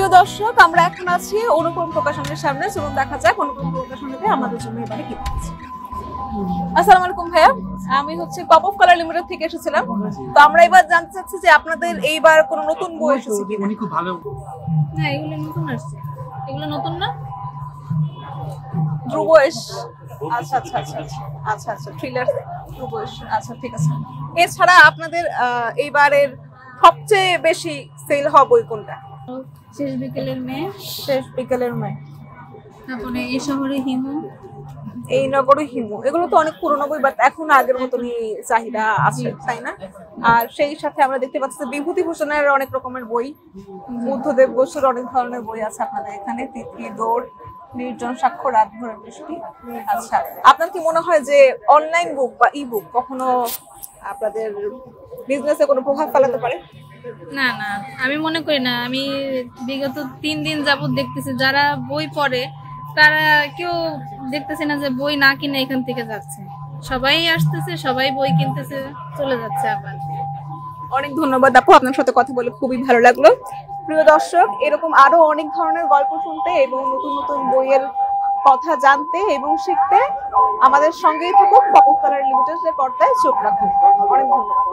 প্রিয় দর্শক, আমরা এখন আছি অনুপম প্রকাশনের সামনে। চলুন দেখা যাক অনুপম প্রকাশনীতে আমাদের জন্য এবারে কি আছে। আসসালামু আলাইকুম ভাইয়া, আমি হচ্ছে কাপ অফ কালার লিমিটেড থেকে এসেছিলাম। তো আমরা এবার জানতে চাচ্ছি যে আপনাদের এইবার কোনো নতুন বই এসেছে কিনা। উনি খুব ভালো। হ্যাঁ, এগুলো নতুন আসছে। এগুলো নতুন না? ধ্রুবয়েশ। আচ্ছা আচ্ছা আচ্ছা আচ্ছা আচ্ছা থ্রিলার ধ্রুবয়েশ। আচ্ছা ঠিক আছে। এছাড়া আপনাদের এইবারের সবচেয়ে বেশি সেল হওয়া বই কোনটা? শেষ বিকেলের মেয়ে, শেষ বিকেলের মেয়ে, তারপরে এই শহরে হিমু, এই নগরে হিমু। এগুলো তো অনেক পুরোনো বই, বাট এখন আগের মতনই চাহিদা আছে, তাই না? আর সেই সাথে আমরা দেখতে পাচ্ছি বিভূতিভূষণের অনেক রকমের বই, বুদ্ধদেব বসুর অনেক ধরনের বই আছে আপনাদের এখানে। তিথি, দৌড়, নির্জন সাক্ষ্য, রাত ভরে বৃষ্টি। আচ্ছা, আপনার কি মনে হয় যে অনলাইন বুক বা ই বুক কখনো আপনাদের বিজনেসে কোনো প্রভাব ফেলাতে পারে? না না, আমি মনে করি না। আমি বিগত 3 দিন যাবত দেখতেছি যারা বই পড়ে তারা কেউ দেখতেছে না যে বই না কিনে এখান থেকে যাচ্ছে। সবাই আসতেছে, সবাই বই কিনতেছে, চলে যাচ্ছে আবার। অনেক ধন্যবাদ আপু, আপনার সাথে কথা বলে খুবই ভালো লাগলো। প্রিয় দর্শক, এরকম আরো অনেক ধরনের গল্প শুনতে এবং নতুন নতুন বইয়ের কথা জানতে এবং শিখতে আমাদের সঙ্গেই থাকুক। কাপ অফ কালার লিমিটেডের পর্দায় চোখ রাখুন। অনেক ধন্যবাদ।